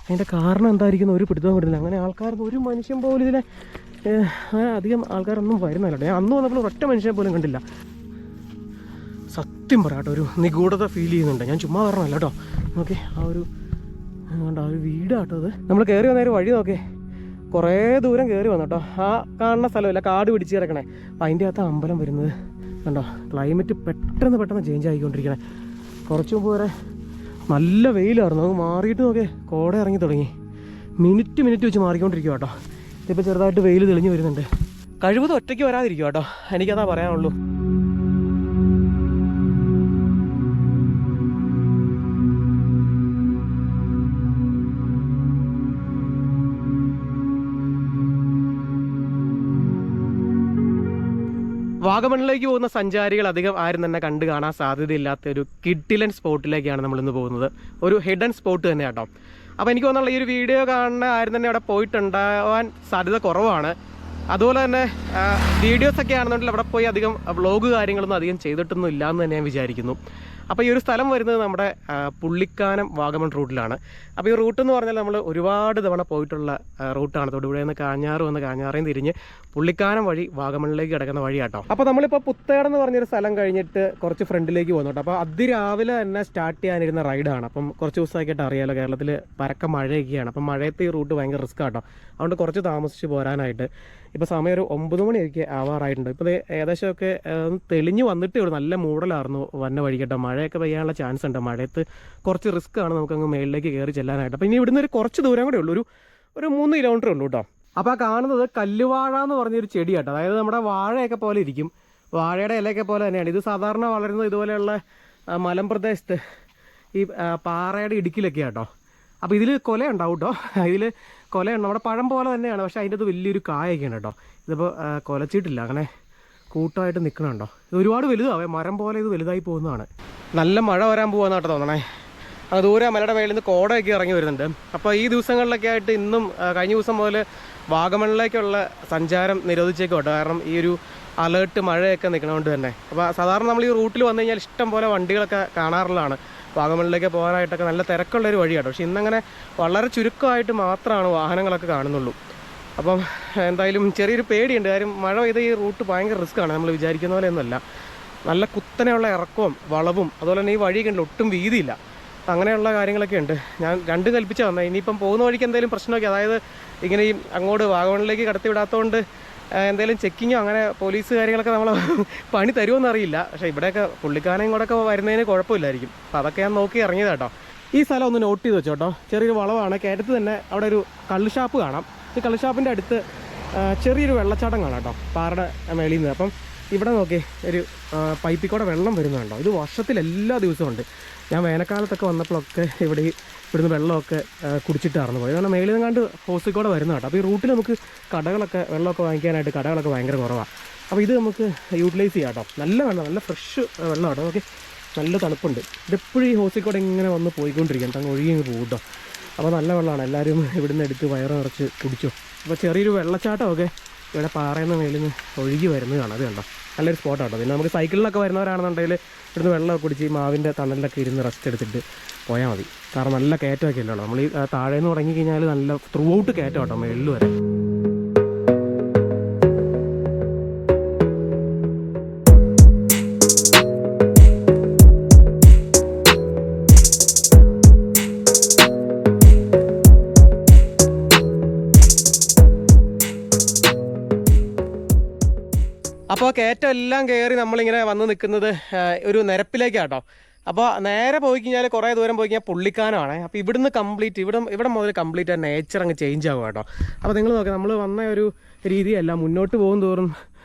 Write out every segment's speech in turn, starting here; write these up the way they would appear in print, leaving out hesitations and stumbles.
അതിൻ്റെ കാരണം എന്തായിരിക്കും ഒരു പിടുത്തം കിട്ടില്ല. അങ്ങനെ ആൾക്കാർക്ക് ഒരു മനുഷ്യൻ പോലും ഇതിനെ അധികം ആൾക്കാരൊന്നും വരുന്നില്ല. ഞാൻ അന്ന് വന്നപ്പോൾ ഒറ്റ മനുഷ്യനെ പോലും കണ്ടില്ല. സത്യം പറയാം കേട്ടോ, ഒരു നിഗൂഢത ഫീൽ ചെയ്യുന്നുണ്ട്. ഞാൻ ചുമ്മാ പറഞ്ഞല്ല കേട്ടോ. നോക്കി ആ ഒരു വീടാട്ടോ അത്. നമ്മൾ കയറി വന്നൊരു വഴി നോക്കേ, കുറേ ദൂരം കയറി വന്നു കേട്ടോ. ആ കാണുന്ന സ്ഥലമില്ല, കാട് പിടിച്ച് കിടക്കണേ. അപ്പം അതിൻ്റെ അകത്ത് അമ്പലം വരുന്നത് കണ്ടോ. ക്ലൈമറ്റ് പെട്ടെന്ന് ചേഞ്ച് ആയിക്കൊണ്ടിരിക്കണേ. കുറച്ച് മുമ്പ് വരെ നല്ല വെയിലായിരുന്നു, അത് മാറിയിട്ട് നോക്കിയേ കോട ഇറങ്ങി തുടങ്ങി. മിനിറ്റ് വെച്ച് മാറിക്കൊണ്ടിരിക്കുക കേട്ടോ. ഇതിപ്പോൾ ചെറുതായിട്ട് വെയിൽ തെളിഞ്ഞ് വരുന്നുണ്ട്. കഴിവതും ഒറ്റയ്ക്ക് വരാതിരിക്കുക കേട്ടോ, എനിക്കതാ പറയാനുള്ളൂ. വാഗമണിലേക്ക് പോകുന്ന സഞ്ചാരികൾ അധികം ആരും തന്നെ കണ്ടു കാണാൻ സാധ്യതയില്ലാത്ത ഒരു കിഡിലൻ സ്പോട്ടിലേക്കാണ് നമ്മളിന്ന് പോകുന്നത്. ഒരു ഹിഡൻ സ്പോട്ട് തന്നെ കേട്ടോ. അപ്പോൾ എനിക്ക് തോന്നുന്നുള്ള ഈ ഒരു വീഡിയോ കാണുന്ന ആരും തന്നെ അവിടെ പോയിട്ടുണ്ടാവാൻ സാധ്യത കുറവാണ്. അതുപോലെ തന്നെ വീഡിയോസൊക്കെ ആണെന്നുണ്ടെങ്കിൽ അവിടെ പോയി അധികം വ്ളോഗ് കാര്യങ്ങളൊന്നും അധികം ചെയ്തിട്ടൊന്നും ഇല്ല എന്ന് തന്നെ ഞാൻ വിചാരിക്കുന്നു. അപ്പോൾ ഈ ഒരു സ്ഥലം വരുന്നത് നമ്മുടെ പുള്ളിക്കാനം വാഗമൺ റൂട്ടിലാണ്. അപ്പോൾ ഈ റൂട്ട് എന്ന് പറഞ്ഞാൽ നമ്മൾ ഒരുപാട് തവണ പോയിട്ടുള്ള റൂട്ടാണ്. തൊടുപുഴയിൽ നിന്ന് കാഞ്ഞാറ് വന്ന് കാഞ്ഞാറേയും തിരിഞ്ഞ് പുള്ളിക്കാനം വഴി വാഗമണിലേക്ക് കിടക്കുന്ന വഴി കേട്ടോ. അപ്പോൾ നമ്മളിപ്പോൾ പുത്തേട് എന്ന് പറഞ്ഞൊരു സ്ഥലം കഴിഞ്ഞിട്ട് കുറച്ച് ഫ്രണ്ടിലേക്ക് പോകുന്നു കേട്ടോ. അപ്പോൾ അതിരാവിലെ തന്നെ സ്റ്റാർട്ട് ചെയ്യാനിരുന്ന റൈഡാണ്. അപ്പം കുറച്ച് ദിവസമായിട്ട് അറിയാമല്ലോ, കേരളത്തിൽ പരക്ക മഴയൊക്കെയാണ്. അപ്പം മഴയത്ത് ഈ റൂട്ട് ഭയങ്കര റിസ്ക് കേട്ടോ. അതുകൊണ്ട് കുറച്ച് താമസിച്ച് പോരാനായിട്ട് ഇപ്പോൾ സമയം ഒരു 9 മണിയൊക്കെ ആവാറായിട്ടുണ്ട്. ഇപ്പോൾ ഏകദേശമൊക്കെ തെളിഞ്ഞ് വന്നിട്ടേ ഉള്ളൂ. നല്ല മൂടലായിരുന്നു വന്ന വഴി കേട്ടോ. മഴയൊക്കെ പെയ്യാനുള്ള ചാൻസ് ഉണ്ട്. മഴയത്ത് കുറച്ച് റിസ്ക് ആണ് നമുക്കങ്ങ് മേളിലേക്ക് കയറി ചെല്ലാനായിട്ട്. അപ്പോൾ ഇനി ഇവിടുന്ന് ഒരു കുറച്ച് ദൂരം കൂടെ ഉള്ളൂ, ഒരു 3 കിലോമീറ്റർ ഉള്ളൂ കേട്ടോ. അപ്പോൾ ആ കാണുന്നത് കല്ലുവാഴ എന്ന് പറഞ്ഞൊരു ചെടി കേട്ടോ. അതായത് നമ്മുടെ വാഴയൊക്കെ പോലെ ഇരിക്കും, വാഴയുടെ ഇലയൊക്കെ പോലെ തന്നെയാണ്. ഇത് സാധാരണ വളരുന്നത് ഇതുപോലെയുള്ള മലമ്പ്രദേശത്ത് ഈ പാറയുടെ ഇടുക്കിലൊക്കെ കേട്ടോ. അപ്പോൾ ഇതിൽ കൊല ഉണ്ടാവും കേട്ടോ. ഇതിൽ കൊലയുണ്ട്, നമ്മുടെ പഴം പോലെ തന്നെയാണ്. പക്ഷേ അതിൻ്റെ അത് വലിയൊരു കായൊക്കെയാണ് കേട്ടോ. ഇതിപ്പോൾ കൊലച്ചിട്ടില്ല, അങ്ങനെ കൂട്ടമായിട്ട് നിൽക്കണുണ്ടോ. ഇത് ഒരുപാട് വലുതാവേ, മരം പോലെ ഇത് വലുതായി പോകുന്നതാണ്. നല്ല മഴ വരാൻ പോകുന്ന കേട്ടോ തോന്നണേ. അത് ദൂരെ മലയുടെ മേളിൽ നിന്ന് കോടയൊക്കെ ഇറങ്ങി വരുന്നുണ്ട്. അപ്പോൾ ഈ ദിവസങ്ങളിലൊക്കെ ആയിട്ട് ഇന്നും കഴിഞ്ഞ ദിവസം മുതൽ വാഗമണിലേക്കുള്ള സഞ്ചാരം നിരോധിച്ചേക്കും കേട്ടോ. കാരണം ഈ ഒരു അലേർട്ട് മഴയൊക്കെ നിൽക്കണതുകൊണ്ട് തന്നെ. അപ്പോൾ സാധാരണ നമ്മൾ ഈ റൂട്ടിൽ വന്നു കഴിഞ്ഞാൽ ഇഷ്ടം പോലെ വണ്ടികളൊക്കെ കാണാറുള്ളതാണ്. വാഗമണിലേക്ക് പോകാനായിട്ടൊക്കെ നല്ല തിരക്കുള്ളൊരു വഴി കേട്ടോ. പക്ഷെ ഇന്നങ്ങനെ വളരെ ചുരുക്കമായിട്ട് മാത്രമാണ് വാഹനങ്ങളൊക്കെ കാണുന്നുള്ളൂ. അപ്പം എന്തായാലും ചെറിയൊരു പേടിയുണ്ട്. കാര്യം മഴ പെയ്ത ഈ റൂട്ട് ഭയങ്കര റിസ്ക്കാണ്, നമ്മൾ വിചാരിക്കുന്ന പോലെ ഒന്നുമല്ല. നല്ല കുത്തനെയുള്ള ഇറക്കവും വളവും, അതുപോലെ തന്നെ ഈ വഴിയൊക്കെ ഉണ്ട്, ഒട്ടും വീതിയില്ല. അങ്ങനെയുള്ള കാര്യങ്ങളൊക്കെ ഉണ്ട്. ഞാൻ രണ്ടും കൽപ്പിച്ചാൽ വന്നത്. ഇനിയിപ്പം പോകുന്ന വഴിക്ക് എന്തെങ്കിലും പ്രശ്നമൊക്കെ, അതായത് ഇങ്ങനെ ഈ അങ്ങോട്ട് വാഗമണിലേക്ക് കടത്തി വിടാത്തതുകൊണ്ട് എന്തെങ്കിലും ചെക്കിങ്ങോ അങ്ങനെ പോലീസ് കാര്യങ്ങളൊക്കെ നമ്മൾ പണി തരുമോയെന്ന് അറിയില്ല. പക്ഷേ ഇവിടെയൊക്കെ പുള്ളിക്കാനം ഇങ്ങോട്ടൊക്കെ വരുന്നതിന് കുഴപ്പമില്ലായിരിക്കും. അപ്പോൾ അതൊക്കെ ഞാൻ നോക്കി ഇറങ്ങിയത് കേട്ടോ. ഈ സ്ഥലം ഒന്ന് നോട്ട് ചെയ്ത് വെച്ചോ കേട്ടോ. ചെറിയൊരു വളവാണ്. കയറ്റത്ത് തന്നെ അവിടെ ഒരു കള്ള് ഷാപ്പ് കാണാം. ഈ കള്ള് ഷാപ്പിൻ്റെ അടുത്ത് ചെറിയൊരു വെള്ളച്ചാട്ടം കാണാം കേട്ടോ, പാറയുടെ മേളിൽ നിന്ന്. അപ്പം ഇവിടെ നോക്കി ഒരു പൈപ്പിൽ കൂടെ വെള്ളം വരുന്നുണ്ടോ. ഇത് വർഷത്തിൽ എല്ലാ ദിവസവും ഉണ്ട്. ഞാൻ വേനൽക്കാലത്തൊക്കെ വന്നപ്പോഴൊക്കെ ഇവിടുന്ന് വെള്ളമൊക്കെ കുടിച്ചിട്ടായിരുന്നു പോയത്. കാരണം മേളിൽ നിന്നാണ്ട് ഹോസിൽ കൂടെ വരുന്ന കേട്ടോ. അപ്പോൾ ഈ റൂട്ടിൽ നമുക്ക് കടകളൊക്കെ വെള്ളമൊക്കെ വാങ്ങിക്കാനായിട്ട് കടകളൊക്കെ ഭയങ്കര കുറവാണ്. അപ്പോൾ ഇത് നമുക്ക് യൂട്ടിലൈസ് ചെയ്യാം കേട്ടോ. നല്ല വെള്ളം, നല്ല ഫ്രഷ് വെള്ളം കേട്ടോ. ഓക്കെ, നല്ല തണുപ്പുണ്ട്. ഇതെപ്പോഴും ഈ ഹോസിൽ കൂടെ ഇങ്ങനെ വന്ന് പോയിക്കൊണ്ടിരിക്കും, അങ്ങ് ഒഴുകി പോകും കേട്ടോ. അപ്പോൾ നല്ല വെള്ളമാണ്. എല്ലാവരും ഇവിടുന്ന് എടുത്ത് വയറ് നിറച്ച് കുടിച്ചു. അപ്പോൾ ചെറിയൊരു വെള്ളച്ചാട്ടമൊക്കെ ഇവിടെ പാറയുന്ന മേലിൽ നിന്ന് ഒഴുകി വരുന്നത് കാണാം. അത് കണ്ടോ, നല്ലൊരു സ്പോട്ടാട്ടോ. പിന്നെ നമുക്ക് സൈക്കിളിലൊക്കെ വരുന്നവരാണെന്നുണ്ടെങ്കിൽ ഇവിടുന്ന് വെള്ളമൊക്കെ കുടിച്ച് ഈ മാവിൻ്റെ തണലിലൊക്കെ ഇരുന്ന് റെസ്റ്റ് എടുത്തിട്ട് പോയാൽ മതി. കാരണം നല്ല കയറ്റമൊക്കെ അല്ലല്ലോ. നമ്മൾ ഈ താഴേന്ന് തുടങ്ങി കഴിഞ്ഞാൽ നല്ല ത്രൂ ഔട്ട് കയറ്റം കേട്ടോ, മേളിൽ വരെ. അപ്പോൾ കയറ്റം എല്ലാം കയറി നമ്മളിങ്ങനെ വന്ന് നിൽക്കുന്നത് ഒരു നിരപ്പിലേക്കാട്ടോ. അപ്പോൾ നേരെ പോയി കഴിഞ്ഞാൽ കുറേ ദൂരം പോയി കഴിഞ്ഞാൽ പുള്ളിക്കാനമാണ്. അപ്പോൾ ഇവിടുന്ന് കംപ്ലീറ്റ് ഇവിടെ മുതൽ കംപ്ലീറ്റ് ആ നേച്ചർ അങ്ങ് ചേഞ്ച് ആകും കേട്ടോ. അപ്പോൾ നിങ്ങൾ നോക്കുക, നമ്മൾ വന്ന ഒരു രീതിയല്ല, മുന്നോട്ട് പോകും തോറും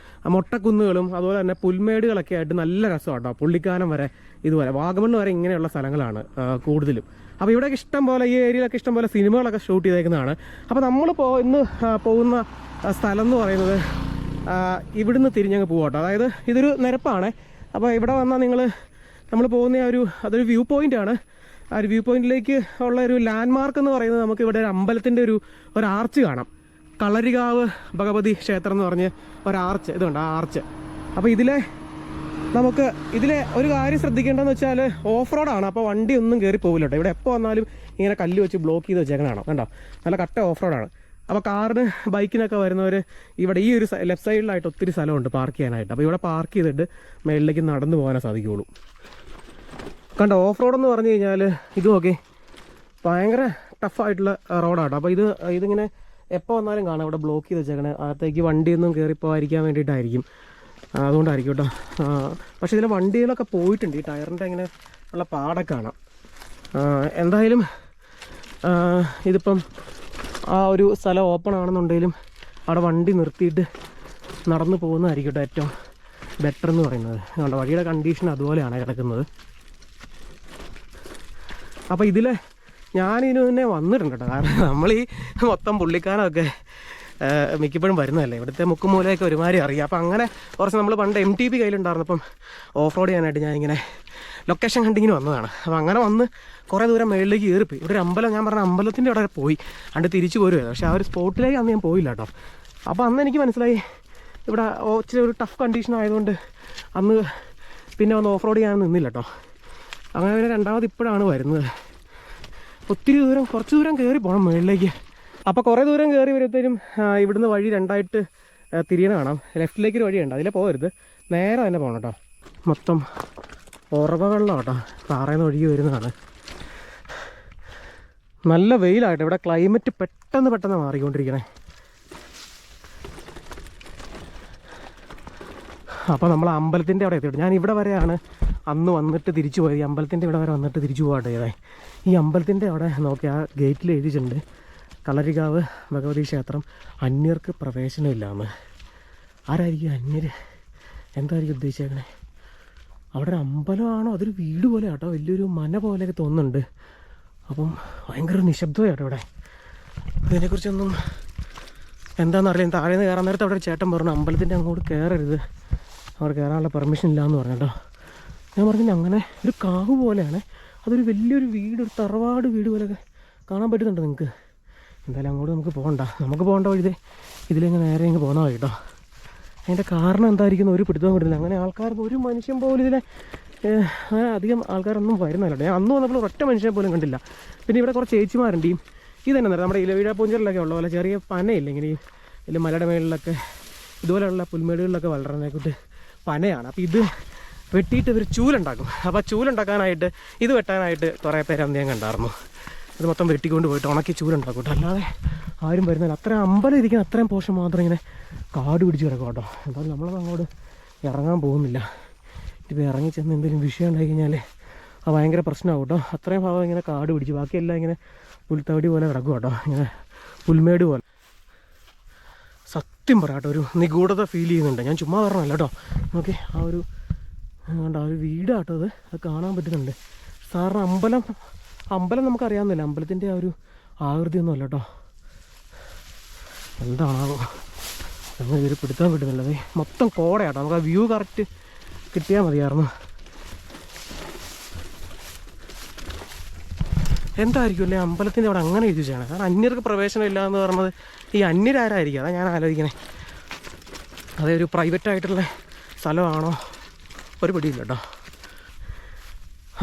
മൊട്ടക്കുന്നുകളും അതുപോലെ തന്നെ പുൽമേടുകളൊക്കെ ആയിട്ട് നല്ല രസം കേട്ടോ. പുള്ളിക്കാനം വരെ ഇതുപോലെ വാഗമൺ വരെ ഇങ്ങനെയുള്ള സ്ഥലങ്ങളാണ് കൂടുതലും. അപ്പോൾ ഇവിടെയൊക്കെ ഇഷ്ടം പോലെ, ഈ ഏരിയയിലൊക്കെ ഇഷ്ടം പോലെ സിനിമകളൊക്കെ ഷൂട്ട് ചെയ്തേക്കുന്നതാണ്. അപ്പോൾ നമ്മൾ ഇന്ന് പോകുന്ന സ്ഥലം എന്ന് പറയുന്നത് ഇവിടുന്ന് തിരിഞ്ഞങ്ങ് പോകട്ടോ. അതായത് ഇതൊരു നിരപ്പാണ്. അപ്പോൾ ഇവിടെ വന്നാൽ നമ്മൾ പോകുന്ന അതൊരു വ്യൂ പോയിൻ്റാണ്. ആ ഒരു വ്യൂ പോയിന്റിലേക്ക് ഉള്ള ഒരു ലാൻഡ് മാർക്ക് എന്ന് പറയുന്നത് നമുക്ക് ഇവിടെ ഒരു അമ്പലത്തിൻ്റെ ഒരു ആർച്ച് കാണാം. കളരികാവ് ഭഗവതി ക്ഷേത്രം എന്ന് പറഞ്ഞ് ഒരു ആർച്ച്, ഇതുണ്ട് ആ ആർച്ച്. അപ്പോൾ ഇതിലെ ഒരു കാര്യം ശ്രദ്ധിക്കേണ്ടതെന്ന് വെച്ചാൽ ഓഫ് റോഡാണ്. അപ്പോൾ വണ്ടി ഒന്നും കയറി പോകില്ല കേട്ടോ. ഇവിടെ എപ്പോൾ വന്നാലും ഇങ്ങനെ കല്ല് വെച്ച് ബ്ലോക്ക് ചെയ്ത് വെച്ചേക്കണതാണ് കണ്ടോ. നല്ല കട്ട ഓഫ് റോഡാണ്. അപ്പോൾ കാറിന് ബൈക്കിനൊക്കെ വരുന്നവർ ഇവിടെ ഈ ഒരു ലെഫ്റ്റ് സൈഡിലായിട്ട് ഒത്തിരി സ്ഥലമുണ്ട് പാർക്ക് ചെയ്യാനായിട്ട്. അപ്പോൾ ഇവിടെ പാർക്ക് ചെയ്തിട്ട് മേളിലേക്ക് നടന്നു പോകാനേ സാധിക്കുകയുള്ളൂ. കണ്ടോ ഓഫ് റോഡെന്ന് പറഞ്ഞു കഴിഞ്ഞാൽ ഇത് നോക്കി ഭയങ്കര ടഫായിട്ടുള്ള റോഡാട്ടോ. അപ്പോൾ ഇതിങ്ങനെ എപ്പോൾ വന്നാലും കാണാം ഇവിടെ ബ്ലോക്ക് ചെയ്ത് വെച്ചേക്കണേ. അകത്തേക്ക് വണ്ടിയൊന്നും കയറിപ്പോകാതിരിക്കാൻ വേണ്ടിയിട്ടായിരിക്കും, അതുകൊണ്ടായിരിക്കും കേട്ടോ. പക്ഷേ ഇതിലെ വണ്ടികളൊക്കെ പോയിട്ടുണ്ട്, ഈ ടയറിൻ്റെ ഇങ്ങനെ ഉള്ള പാടൊക്കെ കാണാം. എന്തായാലും ഇതിപ്പം ആ ഒരു സ്ഥലം ഓപ്പൺ ആണെന്നുണ്ടെങ്കിലും അവിടെ വണ്ടി നിർത്തിയിട്ട് നടന്നു പോകുന്നതായിരിക്കും കേട്ടോ ഏറ്റവും ബെറ്റർ എന്ന് പറയുന്നത്. അതുകൊണ്ട് വഴിയുടെ കണ്ടീഷൻ അതുപോലെയാണ് കിടക്കുന്നത്. അപ്പോൾ ഇതിൽ ഞാനിതിന് തന്നെ വന്നിട്ടുണ്ട് കേട്ടോ. കാരണം നമ്മൾ ഈ മൊത്തം പുള്ളിക്കാനൊക്കെ മിക്കപ്പോഴും വരുന്നതല്ലേ, ഇവിടുത്തെ മുക്കുമൂലയൊക്കെ ഒരുമാതിരി അറിയാം. അപ്പോൾ അങ്ങനെ കുറച്ച് നമ്മൾ പണ്ട് MTB കയ്യിലുണ്ടായിരുന്നപ്പം ഓഫ് റോഡ് ചെയ്യാനായിട്ട് ഞാനിങ്ങനെ ലൊക്കേഷൻ കണ്ടിങ്ങനെ വന്നതാണ്. അപ്പോൾ അങ്ങനെ വന്ന് കുറേ ദൂരം മേളിലേക്ക് കയറിപ്പോയി. ഇവിടെ ഒരു അമ്പലം, ഞാൻ പറഞ്ഞ അമ്പലത്തിൻ്റെ അവിടെ പോയി അണ്ട് തിരിച്ചു പോരുമായിരുന്നു. പക്ഷേ ആ ഒരു സ്പോട്ടിലേക്ക് അന്ന് ഞാൻ പോയില്ല കേട്ടോ. അപ്പോൾ അന്ന് എനിക്ക് മനസ്സിലായി ഇവിടെ ഇച്ചിരി ഒരു ടഫ് കണ്ടീഷൻ ആയതുകൊണ്ട് അന്ന് പിന്നെ വന്ന് ഓഫ് റോഡ് ചെയ്യാൻ നിന്നില്ല കേട്ടോ. അങ്ങനെ പിന്നെ രണ്ടാമത് ഇപ്പോഴാണ് വരുന്നത്. ഒത്തിരി ദൂരം, കുറച്ച് ദൂരം കയറി പോകണം മുകളിലേക്ക്. അപ്പോൾ കുറേ ദൂരം കയറി വരുമ്പോഴത്തേനും ഇവിടുന്ന് വഴി രണ്ടായിട്ട് തിരിയണ കാണാം. ലെഫ്റ്റിലേക്കൊരു വഴിയുണ്ട്, അതിലെ പോകരുത്, നേരെ തന്നെ പോകണം കേട്ടോ. മൊത്തം ഉറവ വെള്ളം കേട്ടോ, പാറയിൽ നിന്ന് ഒഴുകി വരുന്നതാണ്. നല്ല വെയിലായിട്ട് ഇവിടെ ക്ലൈമറ്റ് പെട്ടെന്ന് മാറിക്കൊണ്ടിരിക്കണേ. അപ്പോൾ നമ്മൾ അമ്പലത്തിൻ്റെ അവിടെ എത്തിയിട്ട് ഞാൻ ഇവിടെ വരെയാണ് അന്ന് വന്നിട്ട് തിരിച്ചു പോയത്. ഈ അമ്പലത്തിൻ്റെ ഇവിടെ വരെ വന്നിട്ട് തിരിച്ചു പോകാട്ടെ ചെയ്തേ. ഈ അമ്പലത്തിൻ്റെ അവിടെ നോക്കി ആ ഗേറ്റിൽ എഴുതിയിട്ടുണ്ട് കളരികാവ് ഭഗവതി ക്ഷേത്രം, അന്യർക്ക് പ്രവേശനമില്ലാന്ന്. ആരായിരിക്കും അന്യർ? എന്തായിരിക്കും ഉദ്ദേശിച്ചേക്കണേ? അവിടെ ഒരു അമ്പലമാണോ അതൊരു വീട് പോലെ കേട്ടോ, വലിയൊരു മന പോലെയൊക്കെ തോന്നുന്നുണ്ട്. അപ്പം ഭയങ്കര നിശബ്ദതയാട്ടോ ഇവിടെ. ഇതിനെക്കുറിച്ചൊന്നും എന്താണെന്നറിയാം. താഴെ നിന്ന് കയറാൻ നേരത്തെ അവിടെ ഒരു ചേട്ടൻ പറഞ്ഞു അമ്പലത്തിൻ്റെ അങ്ങോട്ട് കയറരുത്, അവിടെ കയറാനുള്ള പെർമിഷൻ ഇല്ലയെന്ന് പറഞ്ഞു കേട്ടോ. ഞാൻ പറഞ്ഞു അങ്ങനെ ഒരു കാവ് പോലെയാണ്, അതൊരു വലിയൊരു വീട്, ഒരു തറവാട് വീട് പോലെയൊക്കെ കാണാൻ പറ്റുന്നുണ്ട് നിങ്ങൾക്ക്. എന്തായാലും അങ്ങോട്ട് നമുക്ക് പോകേണ്ട വഴിതേ ഇതിലെങ്ങ് നേരെ ഇങ്ങ് പോകുന്ന വഴി കേട്ടോ. അതിൻ്റെ കാരണം എന്തായിരിക്കും ഒരു പിടുത്തവും കിട്ടുന്നില്ല. അങ്ങനെ ആൾക്കാർക്ക് ഒരു മനുഷ്യൻ പോലും ഇതിലെ അധികം ആൾക്കാരൊന്നും വരുന്നില്ല. ഞാൻ അന്ന് വന്നപ്പോൾ ഒറ്റ മനുഷ്യനെ പോലും കണ്ടില്ല. പിന്നെ ഇവിടെ കുറച്ച് ചേച്ചിമാരുണ്ട്. ഈ തന്നെ നമ്മുടെ ഇലവീഴ പൂഞ്ചറിലൊക്കെ ഉള്ള പോലെ ചെറിയ പനയില്ല, ഇങ്ങനെ ഈ മലയുടെ മേളിലൊക്കെ ഇതുപോലെയുള്ള പുൽമേടുകളിലൊക്കെ വളരണേക്കൂട്ട് പനയാണ്. അപ്പോൾ ഇത് വെട്ടിയിട്ട് ഇവർ ചൂലുണ്ടാക്കും. അപ്പോൾ ചൂലുണ്ടാക്കാനായിട്ട് ഇത് വെട്ടാനായിട്ട് കുറേ പേര് അന്ന് ഞാൻ കണ്ടായിരുന്നു. ഇത് മൊത്തം വെട്ടിക്കൊണ്ട് പോയിട്ട് ഉണക്കി ചൂലുണ്ടാക്കും. അല്ലാതെ ആരും വരുന്നില്ല. അത്രയും അമ്പലം ഇരിക്കുന്ന അത്രയും പോഷൻ മാത്രം ഇങ്ങനെ കാട് പിടിച്ച് കിടക്കും കേട്ടോ. എന്തായാലും നമ്മളത് അങ്ങോട്ട് ഇറങ്ങാൻ പോകുന്നില്ല. ഇപ്പോൾ ഇറങ്ങി ചെന്ന് എന്തെങ്കിലും വിഷയം ഉണ്ടായി കഴിഞ്ഞാൽ അത് ഭയങ്കര പ്രശ്നമാകും കേട്ടോ. അത്രയും ഭാഗം ഇങ്ങനെ കാട് പിടിച്ച്, ബാക്കിയെല്ലാം ഇങ്ങനെ പുൽത്തവടി പോലെ കിടക്കും കേട്ടോ, ഇങ്ങനെ പുൽമേട് പോലെ. സത്യം പറയാട്ടോ ഒരു നിഗൂഢത ഫീൽ ചെയ്യുന്നുണ്ട്. ഞാൻ ചുമ്മാ പറഞ്ഞല്ല കേട്ടോ. നോക്കി ആ ഒരു വീടാട്ടോ, അത് കാണാൻ പറ്റുന്നുണ്ട്. സാറിന് അമ്പലം നമുക്കറിയാവുന്നില്ല, അമ്പലത്തിൻ്റെ ആ ഒരു ആകൃതിയൊന്നും അല്ല കേട്ടോ. എന്താണാവോ നമ്മൾ ഇതൊരു പിടുത്താൻ പറ്റുന്നില്ല. മൊത്തം കോടയാട്ടോ. നമുക്ക് ആ വ്യൂ കറക്റ്റ് കിട്ടിയാൽ മതിയായിരുന്നു. എന്തായിരിക്കും അല്ലേ അമ്പലത്തിൻ്റെ അവിടെ അങ്ങനെ എഴുതി വെച്ചാണ്. കാരണം അന്യർക്ക് പ്രവേശനം ഇല്ല എന്ന് പറഞ്ഞത് ഈ അന്യരാരായിരിക്കും, അതാണ് ഞാൻ ആലോചിക്കണേ. അതേ ഒരു പ്രൈവറ്റായിട്ടുള്ള സ്ഥലമാണോ ഒരു പിടിയില്ല കേട്ടോ.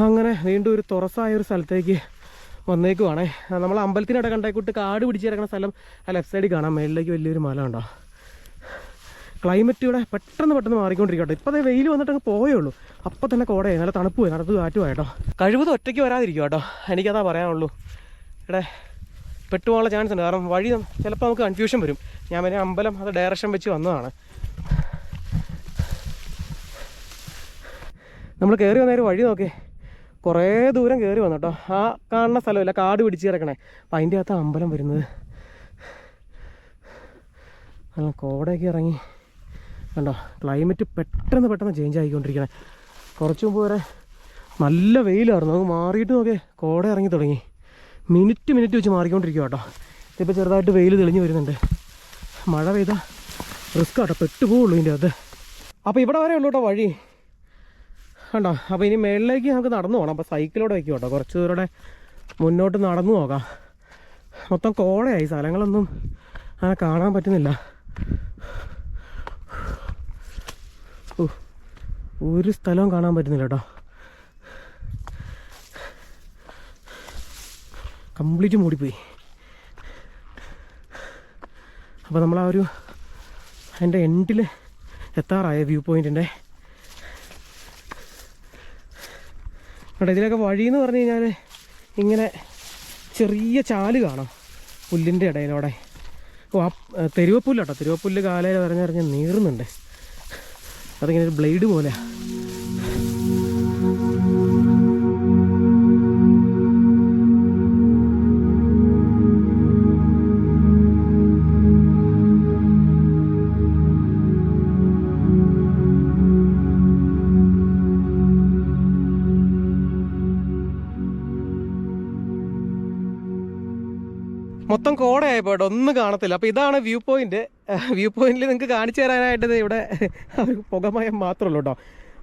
അങ്ങനെ വീണ്ടും ഒരു തുറസായ ഒരു സ്ഥലത്തേക്ക് വന്നേക്കുവാണേ. നമ്മൾ അമ്പലത്തിനവിടെ കണ്ടേക്കൂട്ട് കാട് പിടിച്ച് കിടക്കുന്ന സ്ഥലം ആ ലെഫ്റ്റ് സൈഡിൽ കാണാം. മേളിലേക്ക് വലിയൊരു മല ഉണ്ടോ. ക്ലൈമറ്റ് ഇവിടെ പെട്ടെന്ന് മാറിക്കൊണ്ടിരിക്കട്ടോ. ഇപ്പോൾ അതേ വെയിൽ വന്നിട്ടങ്ങ് പോയേ ഉള്ളൂ, അപ്പം തന്നെ കോടയായി, നല്ല തണുപ്പ് പോയി, നടത്ത് കാറ്റുമായിട്ടോ. കഴിവതും ഒറ്റയ്ക്ക് വരാതിരിക്കും കേട്ടോ, എനിക്കതാ പറയാനുള്ളൂ. ഇവിടെ പെട്ടുപോകാനുള്ള ചാൻസ് ഉണ്ട്. കാരണം വഴി ചിലപ്പോൾ നമുക്ക് കൺഫ്യൂഷൻ വരും. ഞാൻ പിന്നെ അമ്പലം അത് ഡയറക്ഷൻ വെച്ച് വന്നതാണ്. നമ്മൾ കയറി വന്നൊരു വഴി നോക്കി കുറേ ദൂരം കയറി വന്നു കേട്ടോ. ആ കാണുന്ന സ്ഥലമില്ല, കാട് പിടിച്ച് കിടക്കണേ. അപ്പം അതിൻ്റെ അകത്ത് അമ്പലം വരുന്നത്. കോടയൊക്കെ ഇറങ്ങി കണ്ടോ. ക്ലൈമറ്റ് പെട്ടെന്ന് ചേഞ്ച് ആയിക്കൊണ്ടിരിക്കണേ. കുറച്ച് മുമ്പ് വരെ നല്ല വെയിലായിരുന്നു, നമുക്ക് മാറിയിട്ട് നോക്കിയേ കോട ഇറങ്ങി തുടങ്ങി. മിനിറ്റ് വെച്ച് മാറിക്കൊണ്ടിരിക്കുക കേട്ടോ. ഇതിപ്പോൾ ചെറുതായിട്ട് വെയിൽ തെളിഞ്ഞ് വരുന്നുണ്ട്. മഴ പെയ്താൽ റിസ്ക് കേട്ടോ, പെട്ടുപോകുള്ളൂ ഇതിൻ്റെ അകത്ത്. അപ്പോൾ ഇവിടെ വരെ ഉള്ളൂ കേട്ടോ വഴി കണ്ടോ. അപ്പോൾ ഇനി മേളിലേക്ക് നമുക്ക് നടന്നു പോകണം. അപ്പോൾ സൈക്കിളോടെ വയ്ക്കും കേട്ടോ, കുറച്ച് ദൂരം മുന്നോട്ട് നടന്നു നോക്കാം. മൊത്തം കോടയായി, സ്ഥലങ്ങളൊന്നും അങ്ങനെ കാണാൻ പറ്റുന്നില്ല. ഒരു സ്ഥലവും കാണാൻ പറ്റുന്നില്ല കേട്ടോ. കംപ്ലീറ്റ് മൂടിപ്പോയി. അപ്പോൾ നമ്മൾ ആ ഒരു അതിൻ്റെ എൻഡിൽ എത്താറായ വ്യൂ പോയിൻറ്റിൻ്റെ. അവിടെ ഇതിലൊക്കെ വഴിയെന്ന് പറഞ്ഞു കഴിഞ്ഞാൽ ഇങ്ങനെ ചെറിയ ചാല് കാണാം പുല്ലിൻ്റെ ഇടയിലൂടെ. ഓ, ആ തെരുവപ്പുല്ല് കേട്ടോ, തെരുവപ്പുല്ല് കാലയിൽ വരഞ്ഞറിഞ്ഞ് നീറുന്നുണ്ട്. അതിങ്ങനെ ഒരു ബ്ലേഡ് പോലെയാണ്. മൊത്തം കോടയായപ്പോൾ ഇവിടെ ഒന്നും കാണത്തില്ല. അപ്പോൾ ഇതാണ് വ്യൂ പോയിന്റ്. വ്യൂ പോയിന്റിൽ നിങ്ങൾക്ക് കാണിച്ചു തരാനായിട്ട് ഇവിടെ ഒരു പുകമയം മാത്രമേ ഉള്ളൂ കേട്ടോ.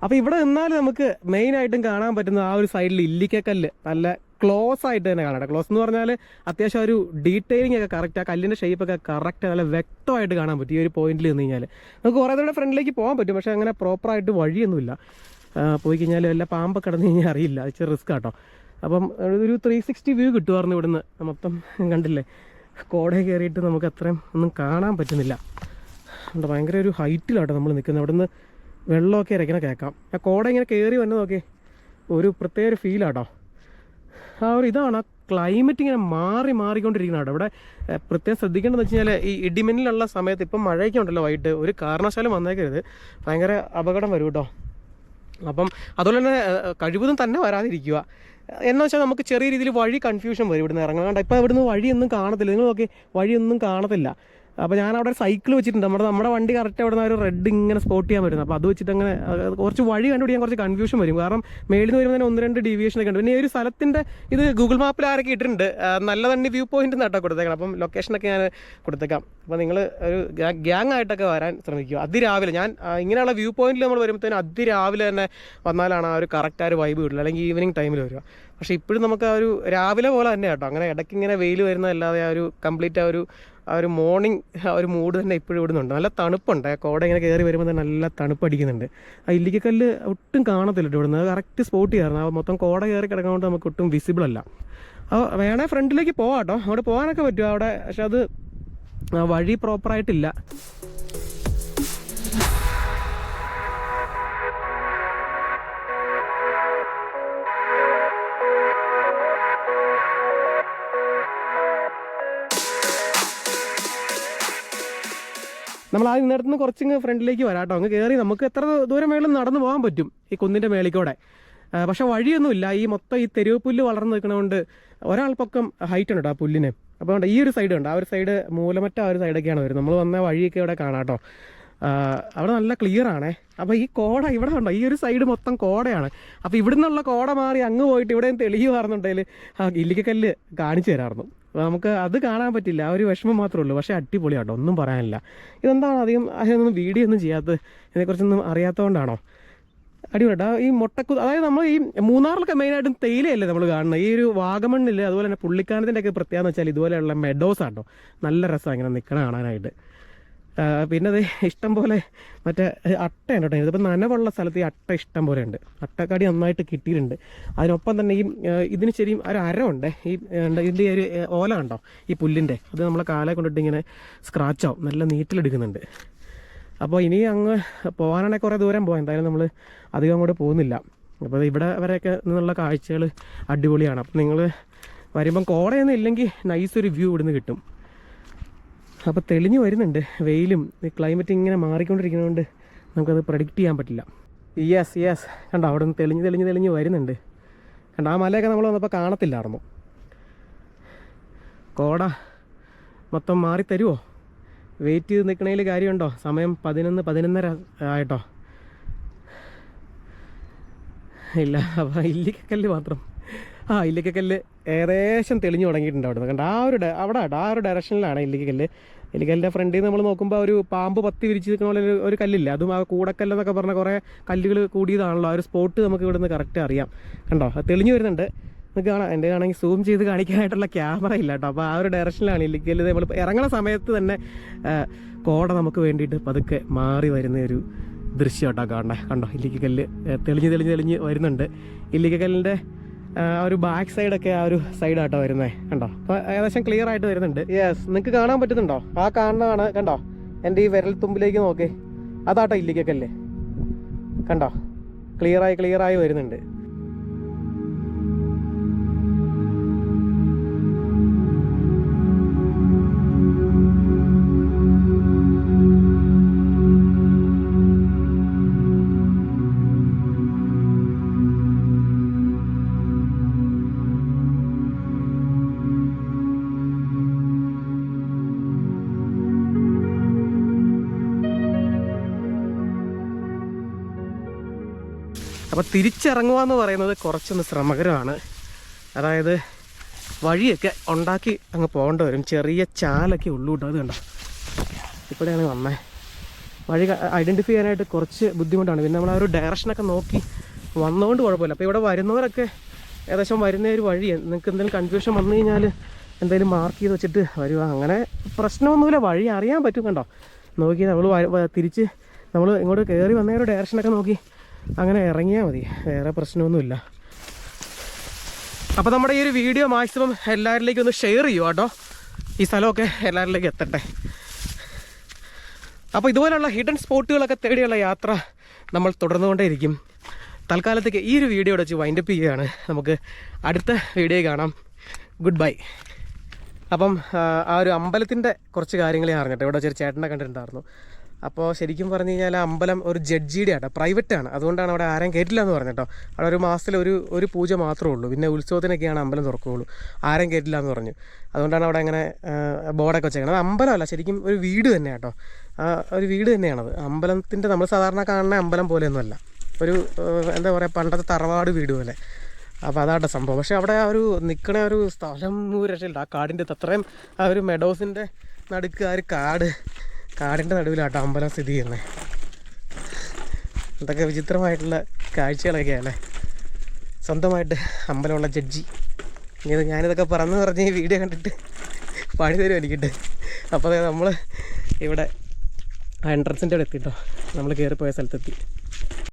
അപ്പോൾ ഇവിടെ നിന്നാൽ നമുക്ക് മെയിനായിട്ടും കാണാൻ പറ്റുന്ന ആ ഒരു സൈഡിൽ ഇല്ലിക്കക്കല്ല് നല്ല ക്ലോസ് ആയിട്ട് തന്നെ കാണാം. ക്ലോസ് എന്ന് പറഞ്ഞാൽ അത്യാവശ്യം ഒരു ഡീറ്റെയിലിംഗ് ഒക്കെ കറക്റ്റ്, ആ കല്ലിൻ്റെ ഷേപ്പൊക്കെ കറക്റ്റ് നല്ല വ്യക്തമായിട്ട് കാണാൻ പറ്റും ഈ ഒരു പോയിന്റിൽ നിന്ന് കഴിഞ്ഞാൽ. നമുക്ക് കുറേ തവണ ഫ്രണ്ടിലേക്ക് പോകാൻ പറ്റും, പക്ഷേ അങ്ങനെ പ്രോപ്പറായിട്ട് വഴിയൊന്നുമില്ല. പോയി കഴിഞ്ഞാൽ വല്ല പാമ്പൊക്കെ കിടന്നു കഴിഞ്ഞാൽ അറിയില്ല, ഇച്ചിരി റിസ്ക് ആട്ടോ. അപ്പം ഒരു 360 വ്യൂ കിട്ടുമായിരുന്നു ഇവിടുന്ന്. മൊത്തം കണ്ടില്ലേ, കോടയെ കയറിയിട്ട് നമുക്ക് അത്രയും ഒന്നും കാണാൻ പറ്റുന്നില്ല. അതുകൊണ്ട് ഭയങ്കര ഒരു ഹൈറ്റിലാട്ടോ നമ്മൾ നിൽക്കുന്നത്. ഇവിടുന്ന് വെള്ളമൊക്കെ ഇറക്കണം കേൾക്കാം. ആ കോട ഇങ്ങനെ കയറി വന്നതൊക്കെ ഒരു പ്രത്യേക ഒരു ഫീലാട്ടോ. ആ ഒരു ഇതാണ്, ആ ക്ലൈമറ്റ് ഇങ്ങനെ മാറിക്കൊണ്ടിരിക്കണം കേട്ടോ. ഇവിടെ പ്രത്യേകം ശ്രദ്ധിക്കേണ്ടതെന്ന് വെച്ച് കഴിഞ്ഞാൽ ഈ ഇടിമിന്നലുള്ള സമയത്ത്, ഇപ്പം മഴയൊക്കെ ഉണ്ടല്ലോ വൈകിട്ട്, ഒരു കാരണവശാലും വന്നേക്കരുത്, ഭയങ്കര അപകടം വരും കേട്ടോ. അപ്പം അതുപോലെ തന്നെ കഴിവതും തന്നെ വരാതിരിക്കുക. എന്ന് വെച്ചാൽ നമുക്ക് ചെറിയ രീതിയിൽ വഴി കൺഫ്യൂഷൻ വരും ഇവിടുന്ന് ഇറങ്ങാണ്ട്. ഇപ്പോൾ ഇവിടുന്ന് വഴിയൊന്നും കാണത്തില്ല, നിങ്ങൾ നോക്കി വഴിയൊന്നും കാണത്തില്ല. അപ്പോൾ ഞാൻ അവിടെ ഒരു സൈക്കിൾ വെച്ചിട്ടുണ്ട്. നമ്മുടെ വണ്ടി കറക്റ്റ് അവിടെ നിന്ന് ഒരു റെഡ് ഇങ്ങനെ സ്പോട്ട് ചെയ്യാൻ പറ്റുന്നത്. അപ്പോൾ അത് വെച്ചിട്ട് അങ്ങനെ കുറച്ച് വഴി കണ്ടുപിടിക്കാൻ കുറച്ച് കൺഫ്യൂഷൻ വരും. കാരണം മേളിൽ നിന്ന് വരുമ്പോൾ തന്നെ 1-2 ഡീവിയേഷനൊക്കെ ഉണ്ട്. പിന്നെ ഈ ഒരു സ്ഥലത്തിൻ്റെ ഇത് ഗൂഗിൾ മാപ്പിൽ ആരൊക്കെ ഇട്ടിട്ടുണ്ട്, നല്ല തന്നെ വ്യൂ പോയിന്റ് നട്ടോ കൊടുത്തേക്കണം. അപ്പം ലൊക്കേഷനൊക്കെ ഞാൻ കൊടുത്തേക്കാം. അപ്പോൾ നിങ്ങൾ ഒരു ഗ്യാങ് ആയിട്ടൊക്കെ വരാൻ ശ്രമിക്കുക. അതിരാവിലെ ഞാൻ ഇങ്ങനെയുള്ള വ്യൂ പോയിന്റിൽ നമ്മൾ വരുമ്പോഴത്തേനും അതിരാവിലെ തന്നെ വന്നാലാണ് ആ ഒരു കറക്റ്റ് ആ ഒരു വൈബ് കിട്ടില്ല, അല്ലെങ്കിൽ ഈവനിങ് ടൈമിൽ വരിക. പക്ഷേ ഇപ്പോഴും നമുക്ക് ആ ഒരു രാവിലെ പോലെ തന്നെ കേട്ടോ, അങ്ങനെ ഇടയ്ക്ക് ഇങ്ങനെ വെയിൽ വരുന്നതല്ലാതെ ആ ഒരു കംപ്ലീറ്റ് ആ ഒരു മോർണിംഗ് ആ ഒരു മൂഡ് തന്നെ ഇപ്പോഴും ഇവിടുന്നുണ്ട്. നല്ല തണുപ്പുണ്ട്, കോട ഇങ്ങനെ കയറി വരുമ്പോൾ തന്നെ നല്ല തണുപ്പ് അടിക്കുന്നുണ്ട്. ആ ഇല്ലിക്കക്കല്ല് ഒട്ടും കാണത്തില്ല ഇവിടുന്ന്, കറക്റ്റ് സ്പോട്ട് ചെയ്യാറുണ്ട്. ആ മൊത്തം കോട കയറി കിടക്കുന്നതുകൊണ്ട് നമുക്ക് ഒട്ടും വിസിബിൾ അല്ല. അപ്പോൾ വേണേൽ ഫ്രണ്ടിലേക്ക് പോകാം കേട്ടോ, അവിടെ പോകാനൊക്കെ പറ്റും അവിടെ, പക്ഷെ അത് വഴി പ്രോപ്പറായിട്ടില്ല. നമ്മൾ ആ ഇന്നടത്ത് നിന്ന് കുറച്ചിങ്ങ് ഫ്രണ്ടിലേക്ക് വരാം കേട്ടോ. അങ്ങ് കയറി നമുക്ക് എത്ര ദൂരം മേളിൽ നടന്നു പോകാൻ പറ്റും ഈ കുന്നിൻ്റെ മേളിക്കൂടെ. പക്ഷേ വഴിയൊന്നുമില്ല, ഈ മൊത്തം ഈ തെരുവ് പുല്ല് വളർന്നു നിൽക്കണതുകൊണ്ട് ഒരാൾ പൊക്കം ഹൈറ്റ് ഉണ്ട് കേട്ടോ ആ പുല്ലിന്. അപ്പോൾ ഈ ഒരു സൈഡ് ഉണ്ട്, ആ ഒരു സൈഡ് മൂലമറ്റ ആ ഒരു സൈഡൊക്കെയാണ് വരുന്നത്. നമ്മൾ വന്ന വഴിയൊക്കെ ഇവിടെ കാണാം കേട്ടോ. അവിടെ നല്ല ക്ലിയർ ആണേ. അപ്പോൾ ഈ കോട ഇവിടെ ഉണ്ടോ, ഈ ഒരു സൈഡ് മൊത്തം കോടയാണ്. അപ്പോൾ ഇവിടെ നിന്നുള്ള കോട മാറി അങ്ങ് പോയിട്ട് ഇവിടെയും തെളിയുമായിരുന്നുണ്ടെങ്കിൽ ആ ഇല്ലിക്കക്കല്ല് കാണിച്ചു തരാമായിരുന്നു. അപ്പോൾ നമുക്ക് അത് കാണാൻ പറ്റില്ല, ആ ഒരു വിഷമം മാത്രമേ ഉള്ളൂ. പക്ഷേ അടിപൊളിയാട്ടോ, ഒന്നും പറയാനില്ല. ഇതെന്താണ് അധികം അതിനൊന്നും വീഡിയോ ഒന്നും ചെയ്യാത്തത്, ഇതിനെക്കുറിച്ചൊന്നും അറിയാത്തതുകൊണ്ടാണോ? അടിപൊളിയാട്ടോ. ഈ അതായത് നമ്മൾ ഈ മൂന്നാറിലൊക്കെ മെയിനായിട്ടും തേയിലയല്ലേ നമ്മൾ കാണുന്നത്. ഈ ഒരു വാഗമണ്ണിൽ അതുപോലെ തന്നെ പുള്ളിക്കാനത്തിൻ്റെ ഒക്കെ പ്രത്യേകത എന്ന് വെച്ചാൽ ഇതുപോലെയുള്ള മെഡോസാട്ടോ, നല്ല രസമാണ് ഇങ്ങനെ നിൽക്കണം കാണാനായിട്ട്. പിന്നെ അത് ഇഷ്ടം പോലെ മറ്റേ അട്ടയുണ്ട് കേട്ടോ. ഇതിപ്പോൾ നനവുള്ള സ്ഥലത്ത് ഈ അട്ട ഇഷ്ടം പോലെ ഉണ്ട്, അട്ടക്കാടി നന്നായിട്ട് കിട്ടിയിട്ടുണ്ട്. അതിനൊപ്പം തന്നെ ഈ ഇതിന് ശരിയും ഒരു അരമുണ്ട്, ഈ ഇതിൻ്റെ ഒരു ഓല കണ്ടോ ഈ പുല്ലിൻ്റെ, അത് നമ്മളെ കാലെ കൊണ്ടിട്ട് ഇങ്ങനെ സ്ക്രാച്ചാവും, നല്ല നീറ്റിലെടുക്കുന്നുണ്ട്. അപ്പോൾ ഇനി അങ്ങ് പോകാനാണെങ്കിൽ കുറേ ദൂരം പോകാം, എന്തായാലും നമ്മൾ അധികം അങ്ങോട്ട് പോകുന്നില്ല. അപ്പോൾ ഇവിടെ വരെയൊക്കെ നിന്നുള്ള കാഴ്ചകൾ അടിപൊളിയാണ്. അപ്പോൾ നിങ്ങൾ വരുമ്പം കോടയൊന്നും ഇല്ലെങ്കിൽ നൈസൊരു വ്യൂ ഇവിടുന്ന് കിട്ടും. അപ്പോൾ തെളിഞ്ഞ് വരുന്നുണ്ട്, വെയിലും ക്ലൈമറ്റ് ഇങ്ങനെ മാറിക്കൊണ്ടിരിക്കുന്നതുകൊണ്ട് നമുക്കത് പ്രഡിക്റ്റ് ചെയ്യാൻ പറ്റില്ല. യെസ് കണ്ടോ, അവിടെ നിന്ന് തെളിഞ്ഞ് വരുന്നുണ്ട്. കണ്ടോ, ആ മലയൊക്കെ നമ്മൾ വന്നപ്പോൾ കാണത്തില്ലായിരുന്നു. കോട മൊത്തം മാറിത്തരുമോ? വെയിറ്റ് ചെയ്ത് നിൽക്കണതിൽ കാര്യമുണ്ടോ? സമയം 11:30 ആയിട്ടോ. ഇല്ല, അപ്പോൾ ഇല്ലിക്കക്കല്ല് മാത്രം, ഇല്ലിക്കക്കല്ല് ഏകദേശം തെളിഞ്ഞു തുടങ്ങിയിട്ടുണ്ട് അവിടെ നിന്ന്. കണ്ട ആ ഒരു ഡയറക്ഷനിലാണ് ഇല്ലിക്കല്ലിൻ്റെ ഫ്രണ്ടിൽ നിന്ന് നമ്മൾ നോക്കുമ്പോൾ ഒരു പാമ്പ് പത്തി വിരിച്ച് നിൽക്കുന്ന പോലെ ഒരു കല്ലില്ല, അതും ആ കൂടക്കല്ലെന്നൊക്കെ പറഞ്ഞ കുറേ കല്ലുകൾ കൂടിയതാണല്ലോ. ആ ഒരു സ്പോട്ട് നമുക്ക് ഇവിടെ നിന്ന് കറക്റ്റ് അറിയാം. കണ്ടോ, അത് തെളിഞ്ഞു വരുന്നുണ്ട്, നിങ്ങൾക്ക് കാണാം. എൻ്റെ ആണെങ്കിൽ സൂം ചെയ്ത് കാണിക്കാനായിട്ടുള്ള ക്യാമറ ഇല്ല കേട്ടോ. അപ്പോൾ ആ ഒരു ഡയറക്ഷനിലാണ് ഇല്ലിക്കല്ല്. നമ്മൾ ഇറങ്ങുന്ന സമയത്ത് തന്നെ കോട നമുക്ക് വേണ്ടിയിട്ട് പതുക്കെ മാറി വരുന്ന ഒരു ദൃശ്യം കേട്ടോ കാണണേ. കണ്ടോ, ഇല്ലിക്കല്ല് തെളിഞ്ഞ് വരുന്നുണ്ട്. ഇല്ലിക്കല്ലിൻ്റെ ഒരു ബാക്ക് സൈഡൊക്കെ ആ ഒരു സൈഡാട്ടോ വരുന്നത് കണ്ടോ. അപ്പോൾ ഏകദേശം ക്ലിയർ ആയിട്ട് വരുന്നുണ്ട്. യെസ്, നിങ്ങൾക്ക് കാണാൻ പറ്റുന്നുണ്ടോ? ആ കാണുന്നതാണ് കണ്ടോ, എൻ്റെ ഈ വിരൽ തുമ്പിലേക്ക് നോക്കേ, അതാട്ടോ ഇല്ലിക്കല്ലേ, കണ്ടോ ക്ലിയറായി വരുന്നുണ്ട്. അപ്പോൾ തിരിച്ചിറങ്ങുക എന്ന് പറയുന്നത് കുറച്ചൊന്ന് ശ്രമകരമാണ്. അതായത് വഴിയൊക്കെ ഉണ്ടാക്കി അങ്ങ് പോകേണ്ടി വരും. ചെറിയ ചാലൊക്കെ ഉള്ളൂ കേട്ടോ. അത് കണ്ടോ, ഇപ്പോഴാണ് വന്നേ. വഴി ഐഡൻറ്റിഫൈ ചെയ്യാനായിട്ട് കുറച്ച് ബുദ്ധിമുട്ടാണ്. പിന്നെ നമ്മൾ ആ ഒരു ഡയറക്ഷനൊക്കെ നോക്കി വന്നുകൊണ്ട് കുഴപ്പമില്ല. അപ്പോൾ ഇവിടെ വരുന്നവരൊക്കെ ഏകദേശം വരുന്ന ഒരു വഴി, നിങ്ങൾക്ക് എന്തെങ്കിലും കൺഫ്യൂഷൻ വന്നു കഴിഞ്ഞാൽ എന്തെങ്കിലും മാർക്ക് ചെയ്ത് വെച്ചിട്ട് വരിക. അങ്ങനെ പ്രശ്നമൊന്നുമില്ല, വഴി അറിയാൻ പറ്റും. കണ്ടോ നോക്കി നമ്മൾ തിരിച്ച് നമ്മൾ ഇങ്ങോട്ട് കയറി വന്ന ഒരു ഡയറക്ഷനൊക്കെ നോക്കി അങ്ങനെ ഇറങ്ങിയാൽ മതി, വേറെ പ്രശ്നമൊന്നുമില്ല. അപ്പോൾ നമ്മുടെ ഈ ഒരു വീഡിയോ മാക്സിമം എല്ലാവരിലേക്കും ഒന്ന് ഷെയർ ചെയ്യുക കേട്ടോ. ഈ സ്ഥലമൊക്കെ എല്ലാവരിലേക്കും എത്തട്ടെ. അപ്പോൾ ഇതുപോലെയുള്ള ഹിഡൻ സ്പോട്ടുകളൊക്കെ തേടിയുള്ള യാത്ര നമ്മൾ തുടർന്നുകൊണ്ടേയിരിക്കും. തൽക്കാലത്തേക്ക് ഈ ഒരു വീഡിയോ വെച്ച് വൈൻഡപ്പ് ചെയ്യുകയാണ്. നമുക്ക് അടുത്ത വീഡിയോ കാണാം. Good bye. അപ്പം ആ ഒരു അമ്പലത്തിൻ്റെ കുറച്ച് കാര്യങ്ങൾ ഞാൻ അറിഞ്ഞിട്ട് ഇവിടെ ചെറിയ ചേട്ടനെ കണ്ടിട്ടുണ്ടായിരുന്നു. അപ്പോൾ ശരിക്കും പറഞ്ഞു കഴിഞ്ഞാൽ ആ അമ്പലം ഒരു ജഡ്ജിയുടെ ആട്ടോ, പ്രൈവറ്റാണ്. അതുകൊണ്ടാണ് അവിടെ ആരെയും കയറ്റില്ല എന്ന് പറഞ്ഞിട്ടോ. അവിടെ ഒരു മാസത്തിൽ ഒരു പൂജ മാത്രമേ ഉള്ളൂ. പിന്നെ ഉത്സവത്തിനൊക്കെയാണ് അമ്പലം തുറക്കുകയുള്ളൂ, ആരെയും കയറ്റില്ല എന്ന് പറഞ്ഞു. അതുകൊണ്ടാണ് അവിടെ അങ്ങനെ ബോർഡൊക്കെ വെച്ചേക്കുന്നത്. അത് അമ്പലമല്ല, ശരിക്കും ഒരു വീട് തന്നെ കേട്ടോ. ഒരു വീട് തന്നെയാണത്. അമ്പലത്തിൻ്റെ നമ്മൾ സാധാരണ കാണുന്ന അമ്പലം പോലെയൊന്നുമല്ല, ഒരു എന്താ പറയുക, പണ്ടത്തെ തറവാട് വീട് പോലെ. അപ്പോൾ അതാട്ടോ സംഭവം. പക്ഷേ അവിടെ ആ ഒരു നിൽക്കണ ഒരു സ്ഥലം ഒരു രക്ഷയില്ല. ആ കാടിൻ്റെ അത്രയും ആ ഒരു മെഡോസിൻ്റെ നടുക്ക് ആ ഒരു കാടിൻ്റെ നടുവിലാട്ടോ അമ്പലം സ്ഥിതി ചെയ്യുന്നത്. എന്തൊക്കെ വിചിത്രമായിട്ടുള്ള കാഴ്ചകളൊക്കെയല്ലേ. സ്വന്തമായിട്ട് അമ്പലമുള്ള ജഡ്ജി. ഞാനിതൊക്കെ പറഞ്ഞ് ഈ വീഡിയോ കണ്ടിട്ട് പണി തരും എനിക്കിട്ട്. അപ്പോൾ നമ്മൾ ഇവിടെ എൻട്രൻസിൻ്റെ അവിടെ എത്തിട്ടോ, നമ്മൾ കയറിപ്പോയ സ്ഥലത്തെത്തി.